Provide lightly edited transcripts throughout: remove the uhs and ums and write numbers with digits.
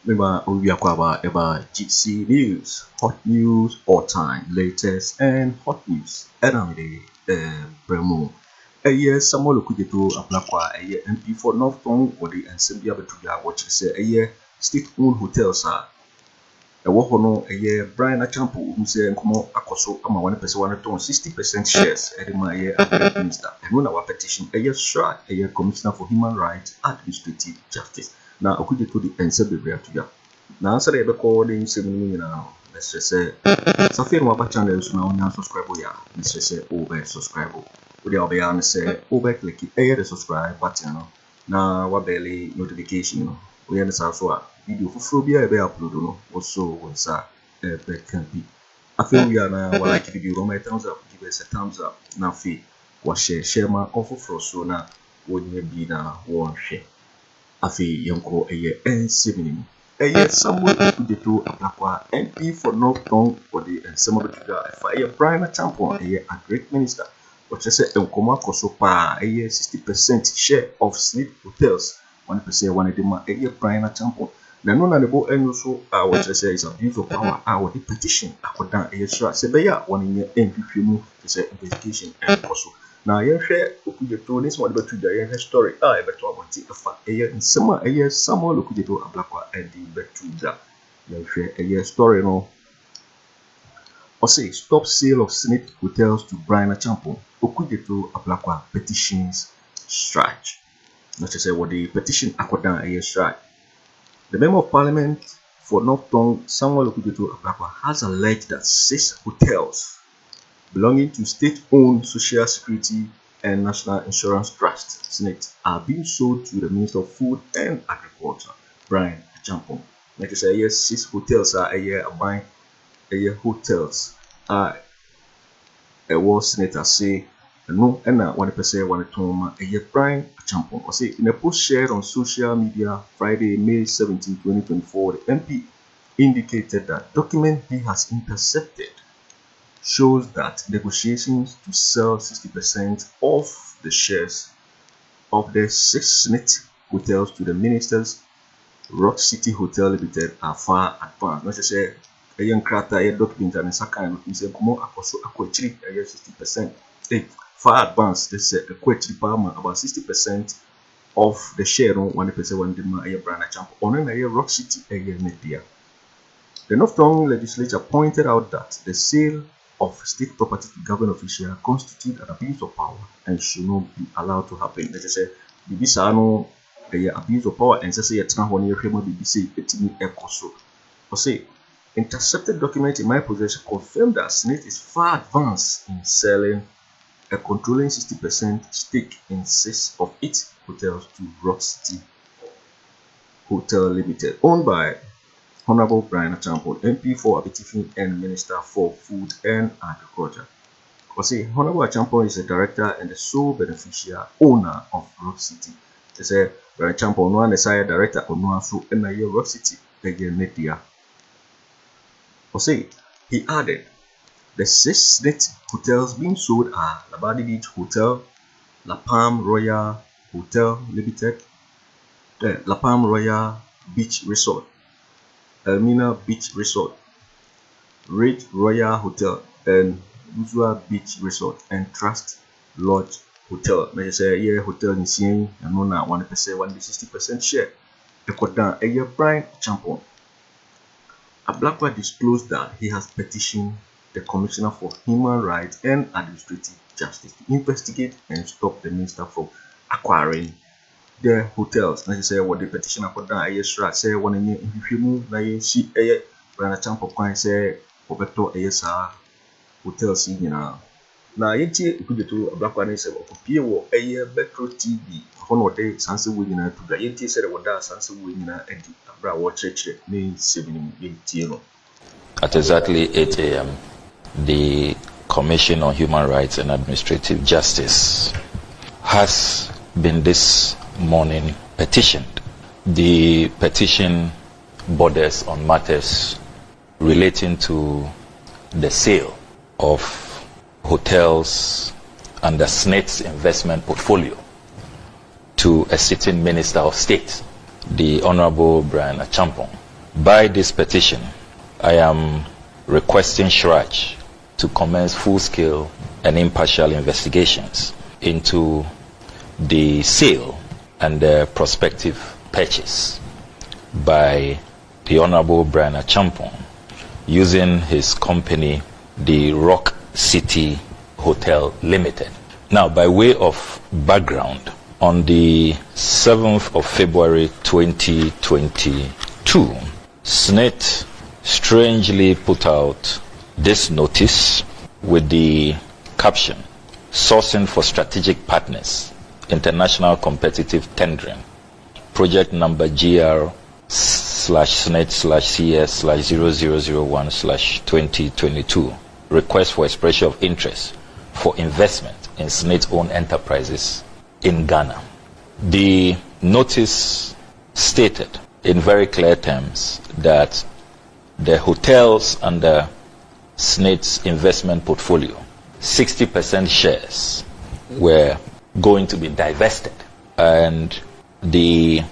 Remember, we are about GC News, hot news all time, latest and hot news. Aremeyaw Bremo. Samuel Okudzeto Ablakwa, MP for North Tongue, or the Assembly of the watch say state-owned hotels are. Bryan Acheampong who say nkomo akoso ama one person 60% shares Aremeyaw Minister. And when our petition SHRAG Commissioner for Human Rights Administrative Justice. Now Okudzeto the NCBR to ya. Now answer the recording 7 minutes now. Let's just say Safir Wapa channel so now on subscribe ya. Let's just say over subscribe. We dey obey say over click the subscribe button no. Now what belly notification no. We understand so video for bia be upload no also once back can be. I feel we are now like video no my thumbs up, give us a thumbs up. Now feel what share my offer for so now would be na one share. Afi yonko NCBR. Samuel Okudzeto Ablakwa MP for North Tongue for the Assembly of Bryan Agyapong a great minister. But just say nkomo akoso pa 60% share of sleep hotels. 1% one of them Bryan Agyapong. Na no na nebo enso what just say is abuse of power. What the petition akodan SHRAG say be ya one in MP mu say investigation and also. Now, share Okudzeto this one about the story. Better about it. Samuel Okudzeto Ablakwa and the better. Share story no. Or say stop sale of Senate hotels to Bryan Agyapong. Okudzeto Ablakwa petitions SHRAG. Not to say what the petition akodan SHRAG. The Member of Parliament for North Tongue, Samuel Okudzeto Ablakwa, has alleged that 6 hotels belonging to state-owned Social Security and National Insurance Trust, Senate, are being sold to the Minister of Food and Agriculture, Bryan Agyapong. Like I say, 6 hotels are buying hotels. A war senator say no, and one person want to Bryan Agyapong. Or say in a post shared on social media Friday, May 17, 2024, the MP indicated that document he has intercepted shows that negotiations to sell 60% of the shares of the 6 Senate hotels to the minister's Rock City Hotel Limited are far advanced. Not to say a young crater, a document and a second is a more akoso 60%. Far advanced, they say a quetri palma about 60% of the share on 1% one demand Bryan Agyapong on a Rock City media. The North Tongue legislature pointed out that the sale of state property to government officials constitute an abuse of power and should not be allowed to happen. Let us say, Bibisa no abuse of power and say it's not one year BBC etimi ekoso. Or say, intercepted document in my possession confirm that Senate is far advanced in selling a controlling 60% stake in 6 of its hotels to Rock City Hotel Limited, owned by Honorable Bryan Agyapong, MP for Abitifi and Minister for Food and Agriculture. Say Honorable Acheampong is a director and the sole beneficial owner of Rock City. They say Bryan Agyapong no one sire director of no so in Rock City AgyeTA. Say he added the 6 net hotels being sold are Labadi Beach Hotel, La Palm Royal Hotel Limited, La Palm Royal Beach Resort, Elmina Beach Resort, Red Royal Hotel, and Uzua Beach Resort and Trust Lodge Hotel. May say hotel in Sieng and no na 1% 60% share. Ekodan Bryan Agyapong. Ablakwa disclosed that he has petitioned the Commissioner for Human Rights and Administrative Justice to investigate and stop the minister from acquiring the hotels. As I say, what the petitioner put down, SHRAG say one in you na see Bryan Agyapong say Obeto hotels in na yeti Okudzeto Ablakwa na say okopie wo Metro TV hono de sanse wo nyina to da yeti say wo da sanse wo nyina edi abra wo cheche ne 7 yeti no. At exactly 8 a.m., the Commission on Human Rights and Administrative Justice has been this morning petitioned. The petition borders on matters relating to the sale of hotels under Senate's investment portfolio to a sitting Minister of State, the Honorable Bryan Agyapong. By this petition, I am requesting SHRAJ to commence full-scale and impartial investigations into the sale and the prospective purchase by the Honorable Bryan Acheampong using his company, the Rock City Hotel Limited. Now, by way of background, on the 7th of February 2022, SNIT strangely put out this notice with the caption, Sourcing for Strategic Partners, International Competitive Tendering, project number GR/SNIT/CS/0001/2022, request for expression of interest for investment in SNIT-owned enterprises in Ghana. The notice stated in very clear terms that the hotels under SNIT's investment portfolio, 60% shares were going to be divested, and the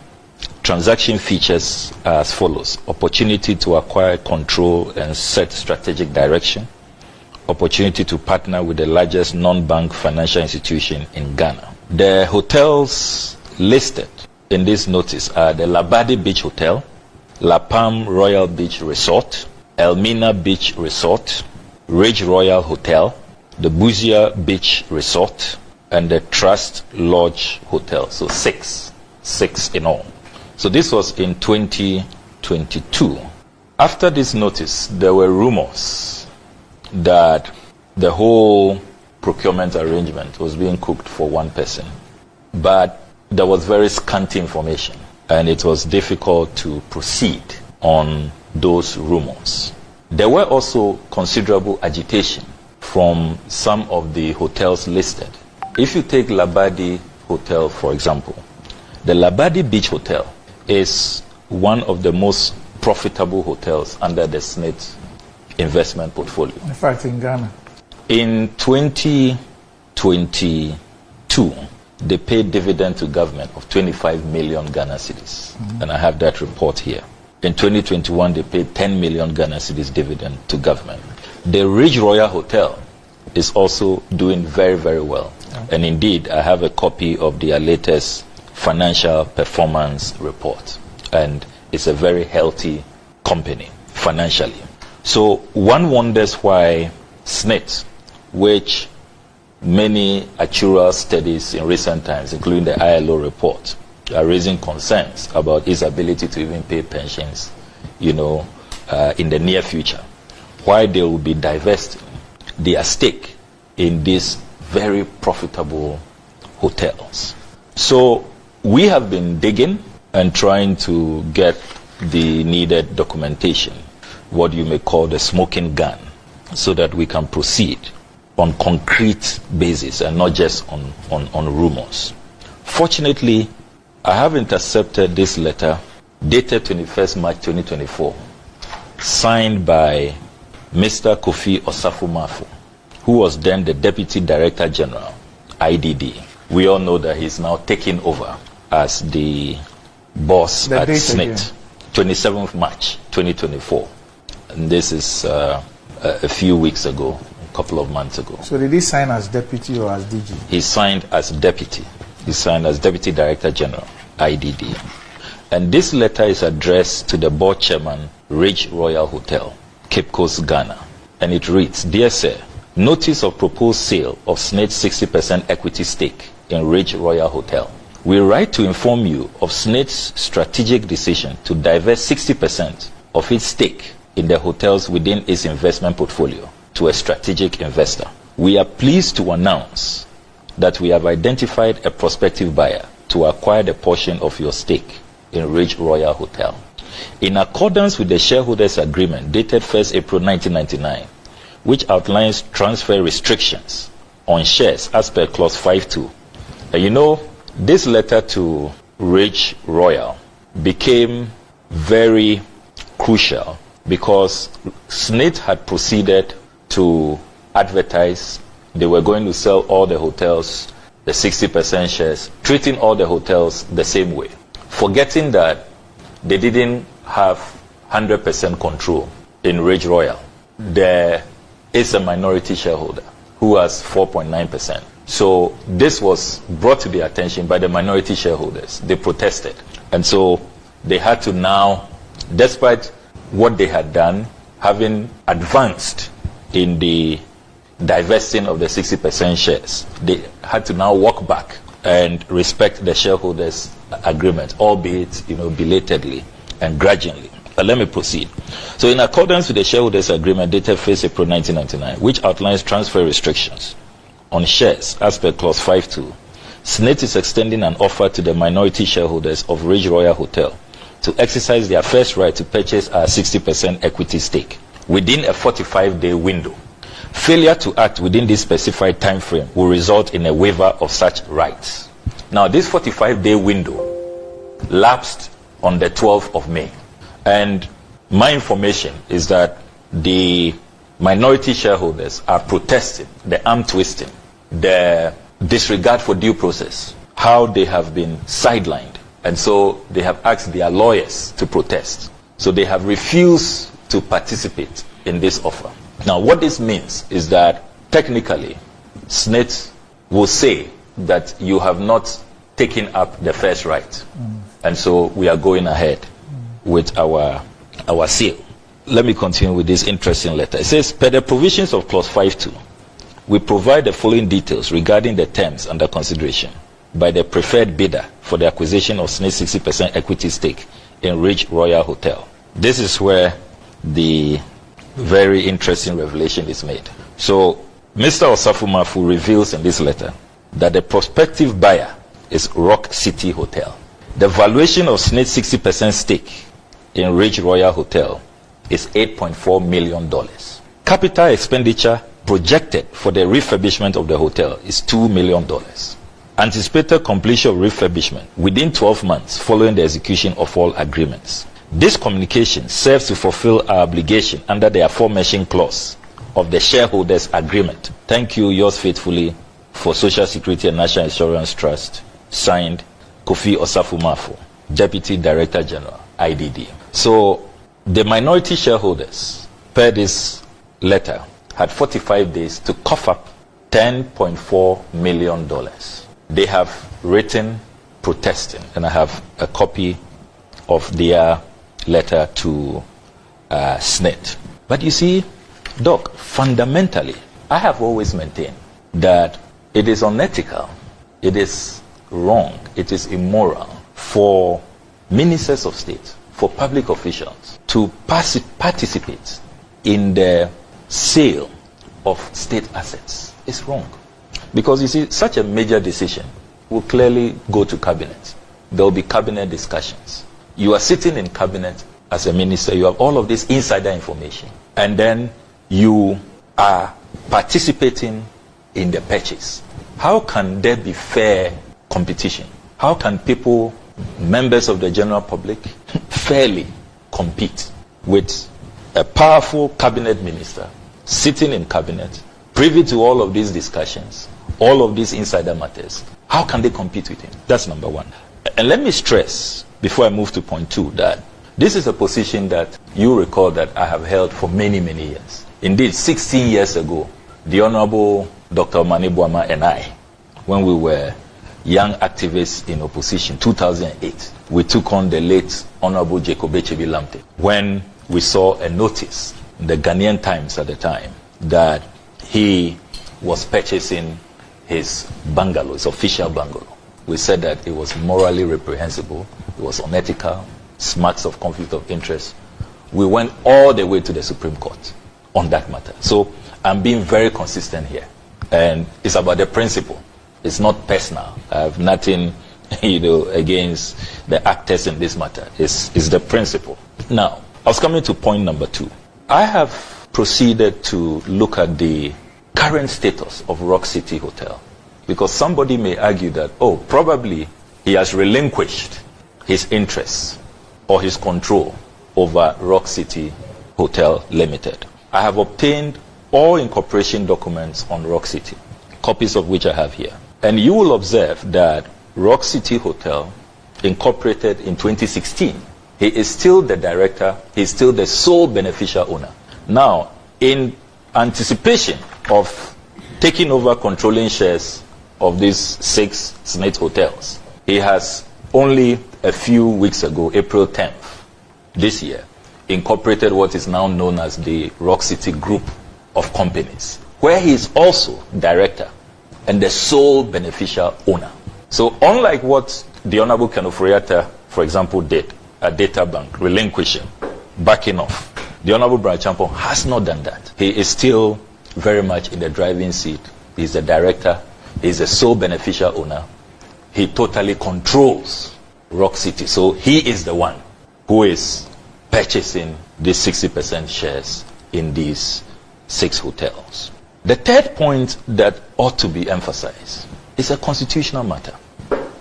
transaction features are as follows: opportunity to acquire, control, and set strategic direction, opportunity to partner with the largest non-bank financial institution in Ghana. The hotels listed in this notice are the Labadi Beach Hotel, La Palm Royal Beach Resort, Elmina Beach Resort, Ridge Royal Hotel, the Buzia Beach Resort, and the Trust Lodge Hotel. So six in all. So this was in 2022. After this notice, there were rumors that the whole procurement arrangement was being cooked for one person. But there was very scanty information, and it was difficult to proceed on those rumors. There were also considerable agitation from some of the hotels listed. If you take Labadi Hotel, for example, the Labadi Beach Hotel is one of the most profitable hotels under the SNIT investment portfolio. In fact, in Ghana. In 2022, they paid dividend to government of 25 million Ghana cedis. And I have that report here. In 2021, they paid 10 million Ghana cedis dividend to government. The Ridge Royal Hotel is also doing very, very well. And indeed, I have a copy of their latest financial performance report. And it's a very healthy company financially. So one wonders why SNIT, which many actuarial studies in recent times, including the ILO report, are raising concerns about its ability to even pay pensions, in the near future, why they will be divesting their stake in these very profitable hotels. So we have been digging and trying to get the needed documentation, what you may call the smoking gun, so that we can proceed on concrete basis and not just on rumors. Fortunately, I have intercepted this letter dated 21st March 2024, signed by Mr. Kofi Osafo-Maafo, who was then the Deputy Director General, IDD. We all know that he's now taking over as the boss at SNIT, 27th March 2024. And this is a few weeks ago, a couple of months ago. So did he sign as deputy or as DG? He signed as deputy. He signed as Deputy Director General, IDD. And this letter is addressed to the board chairman, Ridge Royal Hotel, Cape Coast, Ghana. And it reads, Dear Sir, notice of proposed sale of SNIT's 60% equity stake in Ridge Royal Hotel. We write to inform you of SNIT's strategic decision to divest 60% of its stake in the hotels within its investment portfolio to a strategic investor. We are pleased to announce that we have identified a prospective buyer to acquire the portion of your stake in Ridge Royal Hotel. In accordance with the shareholders' agreement dated 1st April 1999, which outlines transfer restrictions on shares as per clause 5.2. And this letter to Ridge Royal became very crucial because SNIT had proceeded to advertise they were going to sell all the hotels, the 60% shares, treating all the hotels the same way, forgetting that they didn't have 100% control in Ridge Royal, there is a minority shareholder who has 4.9%. So this was brought to their attention by the minority shareholders. They protested. And so they had to now, despite what they had done, having advanced in the divesting of the 60% shares, they had to now walk back and respect the shareholders' agreement, albeit, belatedly and grudgingly. But let me proceed. So in accordance with the shareholders' agreement dated 1st April 1999, which outlines transfer restrictions on shares as per clause 5.2, SNIT is extending an offer to the minority shareholders of Ridge Royal Hotel to exercise their first right to purchase our 60% equity stake within a 45-day window. Failure to act within this specified time frame will result in a waiver of such rights. Now, this 45-day window lapsed on the 12th of May. And my information is that the minority shareholders are protesting the arm twisting, the disregard for due process, how they have been sidelined. And so they have asked their lawyers to protest. So they have refused to participate in this offer. Now, what this means is that technically, SNIT will say that you have not taken up the first right. And so we are going ahead with our sale. Let me continue with this interesting letter. It says, per the provisions of clause 5.2, we provide the following details regarding the terms under consideration by the preferred bidder for the acquisition of SNIT's 60% equity stake in Ridge Royal Hotel. This is where the very interesting revelation is made. So, Mr. Osafumafu reveals in this letter that the prospective buyer is Rock City Hotel. The valuation of SNIT's 60% stake in Ridge Royal Hotel is $8.4 million. Capital expenditure projected for the refurbishment of the hotel is $2 million. Anticipated completion of refurbishment within 12 months following the execution of all agreements. This communication serves to fulfill our obligation under the aforementioned clause of the shareholders' agreement. Thank you, yours faithfully, for Social Security and National Insurance Trust, signed Kofi Osafumafu, Deputy Director General, IDD. So the minority shareholders, per this letter, had 45 days to cough up $10.4 million. They have written protesting, and I have a copy of their letter to SNIT. But you see, Doc, fundamentally, I have always maintained that it is unethical, it is wrong, it is immoral for ministers of state, for public officials to participate in the sale of state assets. It's wrong. Because you see, such a major decision will clearly go to cabinet. There will be cabinet discussions. You are sitting in cabinet as a minister, you have all of this insider information, and then you are participating in the purchase. How can there be fair competition? How can people, members of the general public, fairly compete with a powerful cabinet minister sitting in cabinet, privy to all of these discussions, all of these insider matters? How can they compete with him? That's number one. And let me stress, before I move to point two, that this is a position that you recall that I have held for many, many years. Indeed, 16 years ago, the Honorable Dr. Manibuama and I, when we were young activists in opposition, 2008, we took on the late Honorable Jacob Echebi Lamte when we saw a notice in the Ghanaian Times at the time that he was purchasing his bungalow, his official bungalow. We said that it was morally reprehensible, it was unethical, marks of conflict of interest. We went all the way to the Supreme Court on that matter. So I'm being very consistent here. And it's about the principle. It's not personal. I have nothing, against the actors in this matter. It's the principle. Now, I was coming to point number two. I have proceeded to look at the current status of Rock City Hotel. Because somebody may argue that, probably he has relinquished his interests or his control over Rock City Hotel Limited. I have obtained all incorporation documents on Rock City, copies of which I have here. And you will observe that Rock City Hotel incorporated in 2016. he is still the director, he's still the sole beneficial owner. Now, in anticipation of taking over controlling shares of these 6 SSNIT hotels, he has only a few weeks ago, April 10th this year, incorporated what is now known as the Rock City Group of Companies, where he is also director and the sole beneficial owner. So unlike what the Honorable Ken Ofori Atta, for example, did at Data Bank, relinquishing, backing off, the Honorable Bryan Acheampong has not done that. He is still very much in the driving seat. He's the director, he's the sole beneficial owner. He totally controls Rock City. So he is the one who is purchasing these 60% shares in these 6 hotels. The third point that ought to be emphasized is a constitutional matter.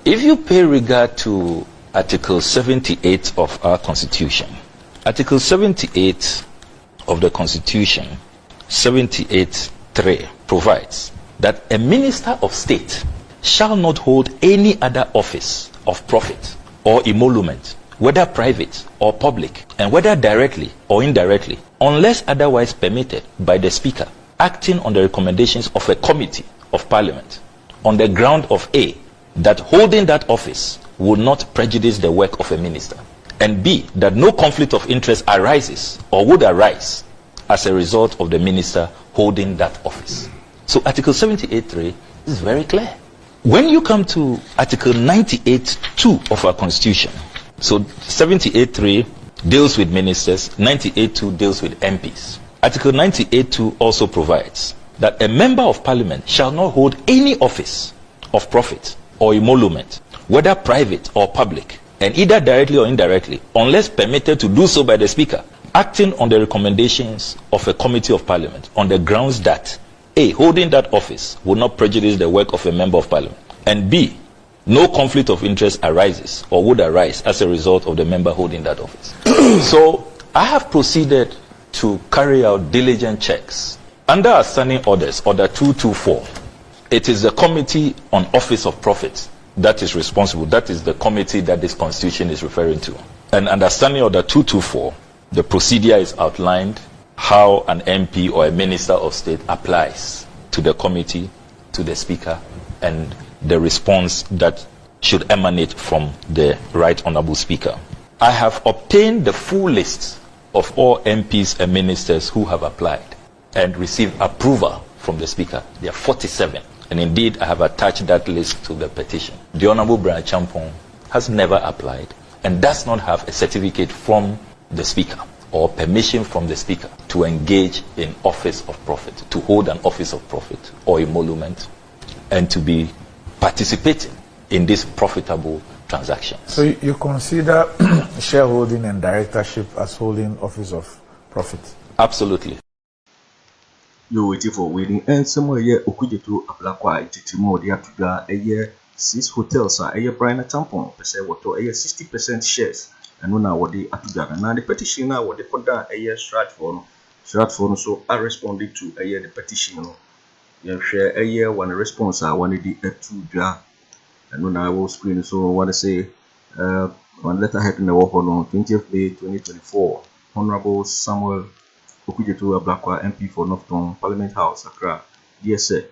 If you pay regard to Article 78 of our Constitution, Article 78 of the Constitution, 78(3), provides that a minister of state shall not hold any other office of profit or emolument, whether private or public, and whether directly or indirectly, unless otherwise permitted by the Speaker, acting on the recommendations of a committee of Parliament, on the ground of A, that holding that office will not prejudice the work of a minister, and B, that no conflict of interest arises or would arise as a result of the minister holding that office. So Article 78(3) is very clear. When you come to Article 98(2) of our Constitution, so 78(3) deals with ministers, 98(2) deals with MPs. Article 98(2) also provides that a member of Parliament shall not hold any office of profit or emolument, whether private or public, and either directly or indirectly, unless permitted to do so by the Speaker, acting on the recommendations of a committee of Parliament, on the grounds that A, holding that office will not prejudice the work of a member of Parliament, and B, no conflict of interest arises or would arise as a result of the member holding that office. So I have proceeded to carry out diligent checks. Under our standing orders, Order 224, it is the Committee on Office of Profit that is responsible. That is the committee that this Constitution is referring to. And under Standing Order 224, the procedure is outlined how an MP or a Minister of State applies to the committee, to the Speaker, and the response that should emanate from the Right Honourable Speaker. I have obtained the full list of all MPs and ministers who have applied and received approval from the Speaker. There are 47. And indeed, I have attached that list to the petition. The Honourable Bryan Acheampong has never applied and does not have a certificate from the Speaker or permission from the Speaker to engage in office of profit, to hold an office of profit or emolument, and to be participating in these profitable transactions. So you consider shareholding and directorship as holding office of profit? Absolutely. You're waiting for waiting, and somewhere here, Okudzeto Ablakwa, Titimo, the Atuga, 6 hotels are Bryan Agyapong, per se, what 60% shares, and now what the Atuga. Now the petition now what they put down Stratford, so I responded to the petition. You share one response, I wanted the Atuga, and when I was screen, so I want to say, one letter head in the work on 20th May 2024, Honorable Samuel Okudzeto Ablakwa, MP for Northton, Parliament House, Accra, DSA,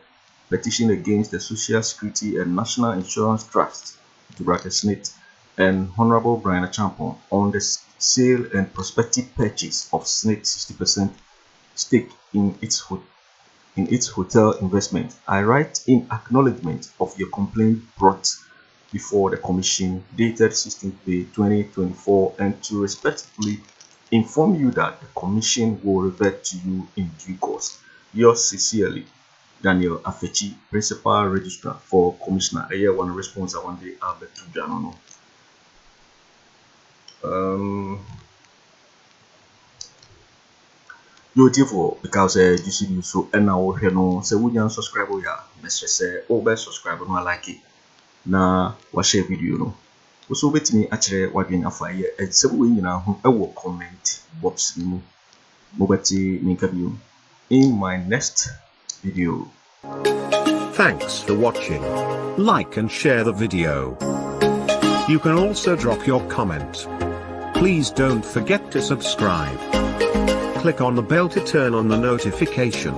petition against the Social Security and National Insurance Trust, (SNIT), and Honorable Bryan Agyapong on the sale and prospective purchase of SNIT 60% stake in its hotel investment. I write in acknowledgement of your complaint brought before the Commission dated 16th May 2024, and to respectfully inform you that the Commission will revert to you in due course. Yours sincerely, Daniel Afechi, Principal Registrar for Commissioner. I hear one response I want the Albert to Janono. Beautiful, because you see you so and now you know say we can subscribe ya message say best subscribe no like it na wa share video no so betimi akire wadwen afa ye say we nyina ho e wo comment box ni mo beti nka bio in my next video. Thanks for watching. Like and share the video. You can also drop your comment. Please don't forget to subscribe. Click on the bell to turn on the notification.